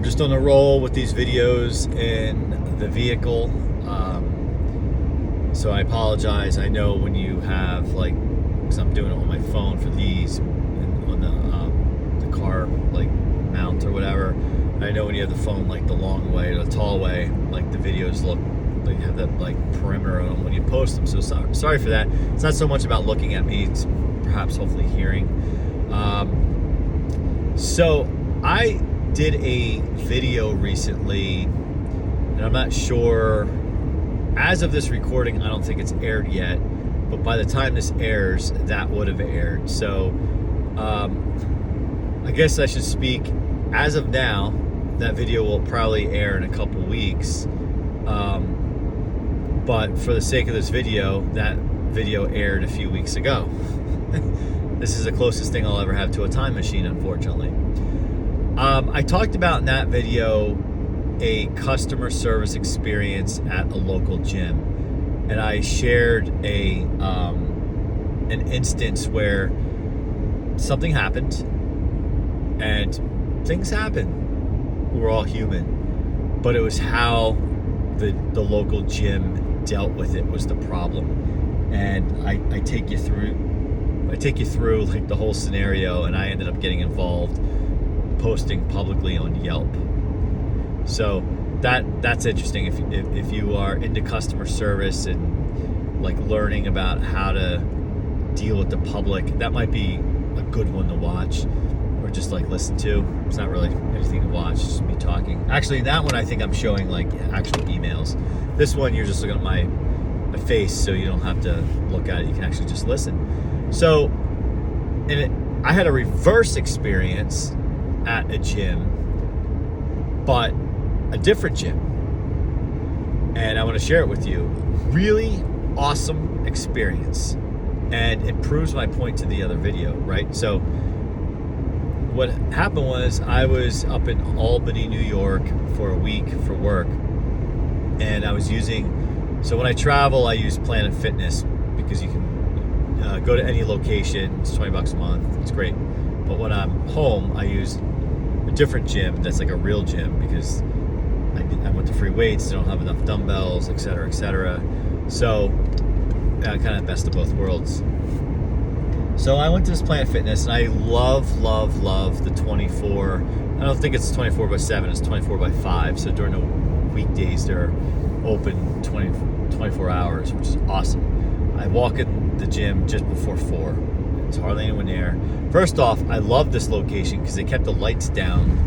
just on a roll with these videos in the vehicle. So I apologize. I know when you have because I'm doing it on my phone for these and on the car mount or whatever. I know when you have the phone the long way or the tall way, the videos look have that perimeter on them when you post them. So sorry for that. It's not so much about looking at me; it's perhaps hopefully hearing. So I did a video recently, and I'm not sure. As of this recording, I don't think it's aired yet, but by the time this airs, that would have aired. So I guess I should speak as of now. That video will probably air in a couple weeks, but for the sake of this video, that video aired a few weeks ago. This is the closest thing I'll ever have to a time machine, unfortunately. I talked about in that video a customer service experience at a local gym, and I shared an instance where something happened, and things happen. We're all human, but it was how the local gym dealt with it was the problem. And I take you through the whole scenario, and I ended up getting involved, posting publicly on Yelp. So that's interesting. If you are into customer service and learning about how to deal with the public, that might be a good one to watch, or just listen to. It's not really anything to watch, it's just me talking. Actually, that one I think I'm showing actual emails. This one you're just looking at my face, so you don't have to look at it. You can actually just listen. So, I had a reverse experience at a gym, but a different gym, and I want to share it with you. Really awesome experience, and it proves my point to the other video, right? So what happened was I was up in Albany, New York for a week for work, and I was so when I travel I use Planet Fitness because you can go to any location. It's $20 a month. It's great. But when I'm home, I use a different gym that's a real gym because I went to free weights. They don't have enough dumbbells, etc., etc. So kind of best of both worlds. So I went to this Planet Fitness, and I love the 24. I don't think it's 24/7. It's 24/5. So during the weekdays, they're open 24 hours, which is awesome. I walk in the gym just before 4. There's hardly anyone there. First off, I love this location because they kept the lights down,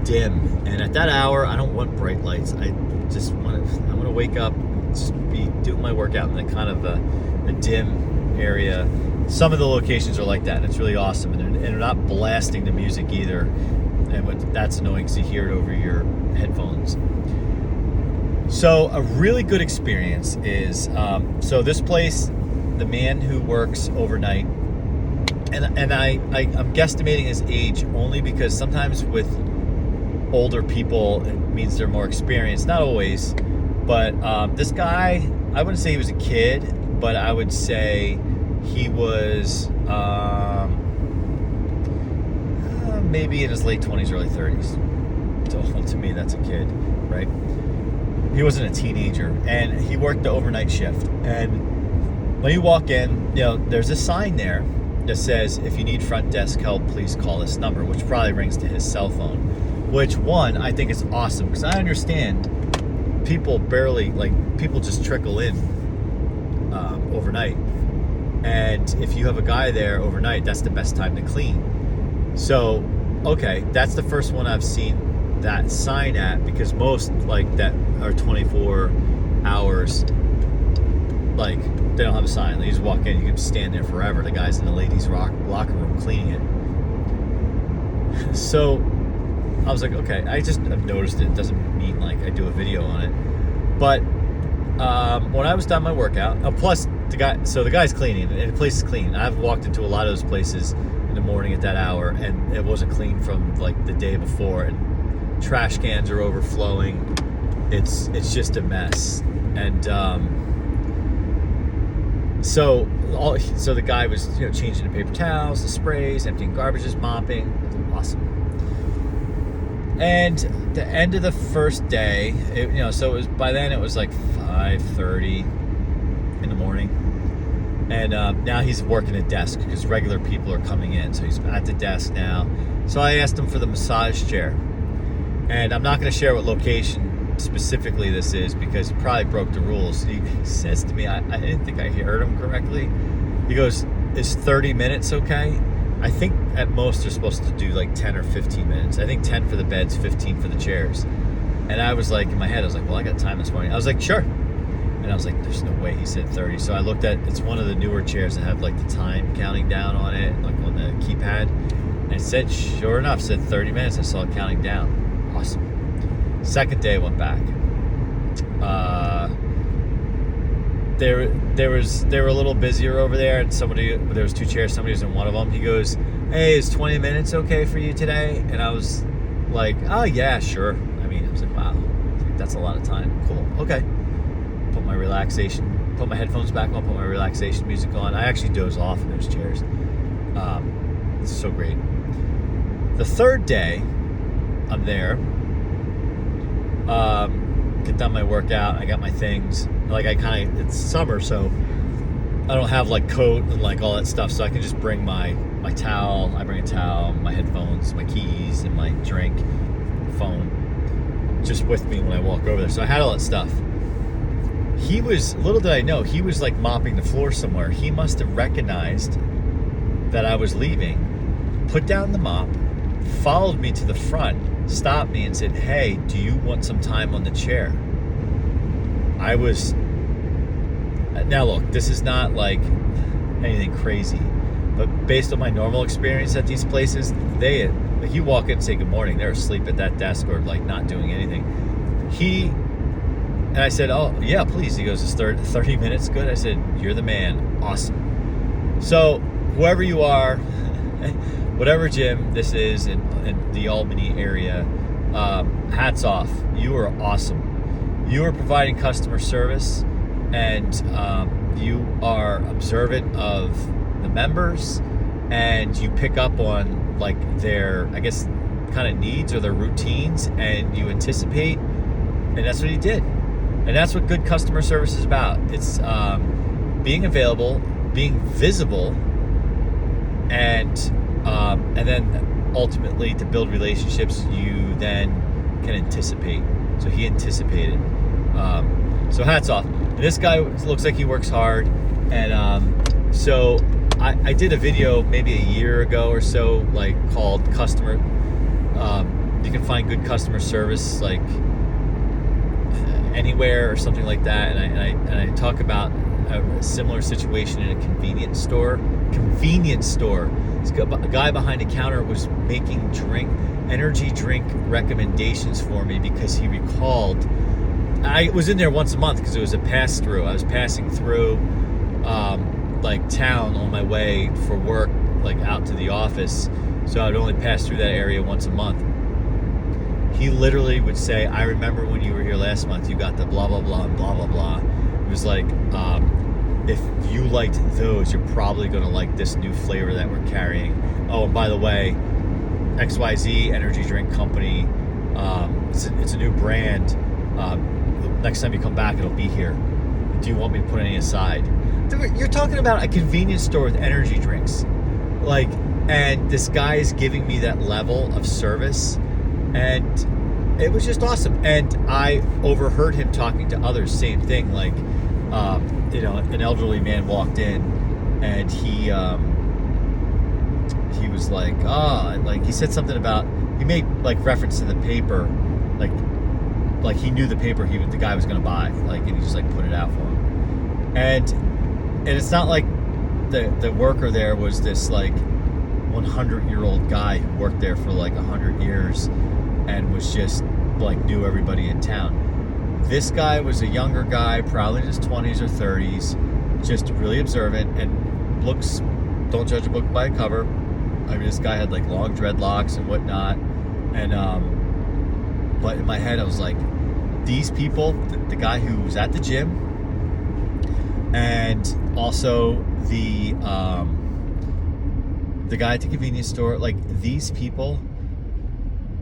dim. And at that hour, I don't want bright lights. I want to wake up, just be doing my workout in kind of a dim area. Some of the locations are like that, and it's really awesome. And they're not blasting the music either, and that's annoying because you hear it over your headphones. So a really good experience is, so this place, the man who works overnight, and I'm guesstimating his age only because sometimes with older people it means they're more experienced. Not always, but this guy, I wouldn't say he was a kid, but I would say he was maybe in his late 20s, early 30s. So to me, that's a kid, right? He wasn't a teenager, and he worked the overnight shift. And when you walk in, there's a sign there that says, if you need front desk help, please call this number, which probably rings to his cell phone. Which, one, I think is awesome, because I understand people people just trickle in overnight. And if you have a guy there overnight, that's the best time to clean. So, okay, that's the first one I've seen that sign at, because most that are 24 hours, they don't have a sign. They just walk in, you can stand there forever. The guy's in the ladies' locker room cleaning it. So I was like, okay, I've noticed it. It doesn't mean I do a video on it. But when I was done my workout, plus the guy's cleaning, and the place is clean. I've walked into a lot of those places in the morning at that hour, and it wasn't clean from the day before, and trash cans are overflowing. It's just a mess. And so the guy was changing the paper towels, the sprays, emptying garbages, mopping. Awesome. And the end of the first day, so it was, by then it was like 5:30 in the morning. And now he's working a desk because regular people are coming in. So he's at the desk now. So I asked him for the massage chair. And I'm not going to share what location specifically this is because he probably broke the rules. He says to me, I didn't think I heard him correctly. He goes, is 30 minutes okay? I think at most they're supposed to do like 10 or 15 minutes. I think 10 for the beds, 15 for the chairs. And I was like, in my head, I was like, well, I got time this morning. I was like, sure. And I was like, there's no way he said 30. So I looked at, it's one of the newer chairs that have like the time counting down on it, like on the keypad. And it said, sure enough, said 30 minutes. I saw it counting down. Awesome. Second day I went back. They were a little busier over there, and there was two chairs, somebody was in one of them. He goes, hey, is 20 minutes okay for you today? And I was like, oh yeah, sure. I was like, wow, that's a lot of time. Cool, okay. Put my headphones back on, put my relaxation music on. I actually doze off in those chairs. It's so great. The third day, I'm there. Get done my workout. I got my things. Like it's summer, so I don't have like coat and like all that stuff. So I can just bring my towel. I bring a towel, my headphones, my keys, and my drink, phone, just with me when I walk over there. So I had all that stuff. Little did I know, he was like mopping the floor somewhere. He must have recognized that I was leaving, put down the mop, followed me to the front, stopped me and said, hey, do you want some time on the chair? Now look, this is not like anything crazy, but based on my normal experience at these places, you walk in and say good morning, they're asleep at that desk or like not doing anything. And I said, oh yeah, please. He goes, is 30 minutes good? I said, you're the man. Awesome. So whoever you are, whatever gym this is in the Albany area, hats off. You are awesome. You are providing customer service, and you are observant of the members, and you pick up on like their, I guess, kind of needs or their routines, and you anticipate, and that's what he did. And that's what good customer service is about. It's being available, being visible, and then ultimately to build relationships, you then can anticipate. So he anticipated. So hats off. And this guy looks like he works hard. And so I did a video maybe a year ago or so, like called Customer. You can find good customer service like anywhere or something like that. And I talk about a similar situation in a convenience store. A guy behind a counter was making energy drink recommendations for me because he recalled. I was in there once a month because it was a pass through. I was passing through like town on my way for work, like out to the office. So I'd only pass through that area once a month. He literally would say, I remember when you were here last month, you got the blah, blah, blah, and blah, blah, blah. It was like, if you liked those, you're probably going to like this new flavor that we're carrying. Oh, and by the way, XYZ Energy Drink Company, it's a new brand. Next time you come back, it'll be here. Do you want me to put any aside? You're talking about a convenience store with energy drinks. And this guy is giving me that level of service. And it was just awesome. And I overheard him talking to others, same thing. Like, an elderly man walked in, and he was like, he said something about, he made like reference to the paper, like he knew the paper the guy was going to buy, and he just like put it out for him. And it's not like the worker there was this like 100-year-old guy who worked there for like 100 years and was just like knew everybody in town. This guy was a younger guy, probably in his 20s or 30s, just really observant, and looks, don't judge a book by a cover. This guy had like long dreadlocks and whatnot. And but in my head I was like, these people, the guy who was at the gym, and also the guy at the convenience store, like these people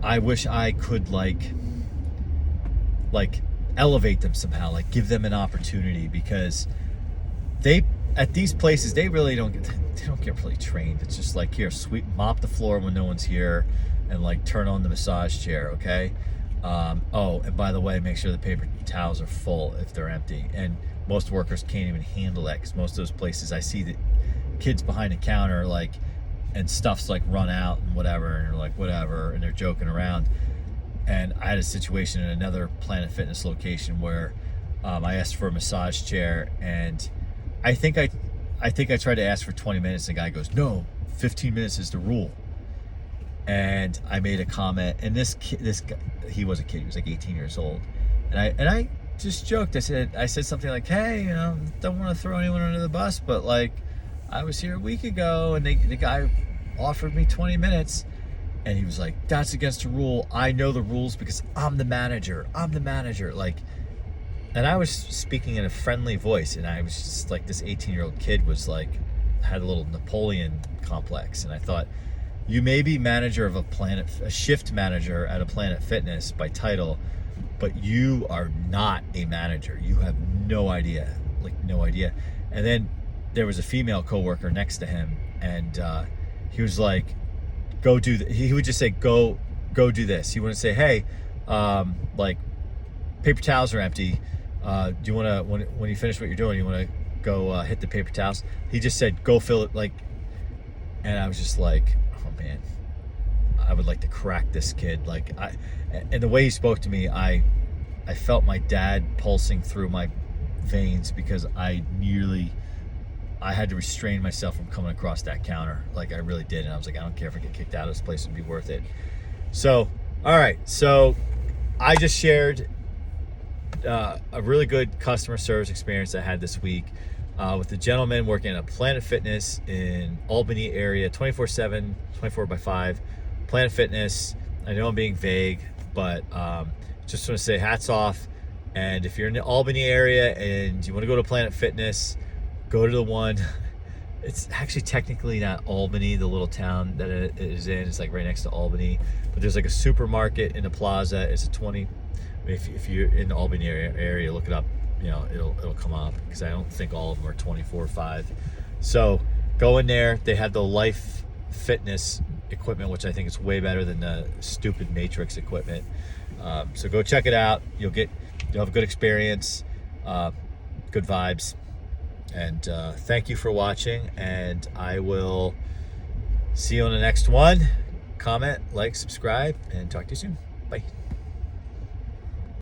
I wish I could like elevate them somehow, like give them an opportunity, because they, at these places, they really don't get really trained. It's just like, here, sweep, mop the floor when no one's here, and like turn on the massage chair, okay? Oh, and by the way, make sure the paper towels are full if they're empty. And most workers can't even handle that, because most of those places, I see the kids behind the counter, like, and stuff's like run out and whatever, and they're like, whatever, and they're joking around. And I had a situation in another Planet Fitness location where I asked for a massage chair, and I think I tried to ask for 20 minutes. The guy goes, no, 15 minutes is the rule. And I made a comment, and this guy, he was a kid, he was like 18 years old, and I just joked. I said something like, hey, don't want to throw anyone under the bus, but like, I was here a week ago, and the guy offered me 20 minutes. And he was like, that's against the rule. I know the rules because I'm the manager. Like, and I was speaking in a friendly voice, and I was just like, this 18-year-old kid was like, had a little Napoleon complex. And I thought, you may be manager of a shift manager at a Planet Fitness by title, but you are not a manager. You have no idea, like no idea. And then there was a female coworker next to him, and he was like, go do he would just say, go do this. He wouldn't say, hey, like, paper towels are empty. Do you want to, when you finish what you're doing, you want to go hit the paper towels? He just said, go fill it. Like, and I was just like, oh man, I would like to crack this kid. Like, and the way he spoke to me, I felt my dad pulsing through my veins, because I had to restrain myself from coming across that counter. Like, I really did. And I was like, I don't care if I get kicked out of this place, it'd be worth it. So, all right. So I just shared a really good customer service experience I had this week with a gentleman working at Planet Fitness in Albany area, 24/7, 24/5. Planet Fitness. I know I'm being vague, but just want to say hats off. And if you're in the Albany area and you want to go to Planet Fitness, go to the one. It's actually technically not Albany, the little town that it is in. It's like right next to Albany. But there's like a supermarket in the plaza. It's a 20. If you're in the Albany area, look it up. It'll come up, because I don't think all of them are 24/5. So go in there. They have the Life Fitness equipment, which I think is way better than the stupid Matrix equipment. So go check it out. You'll have a good experience, good vibes. And thank you for watching, and I will see you on the next one. Comment, like, subscribe, and talk to you soon. Bye.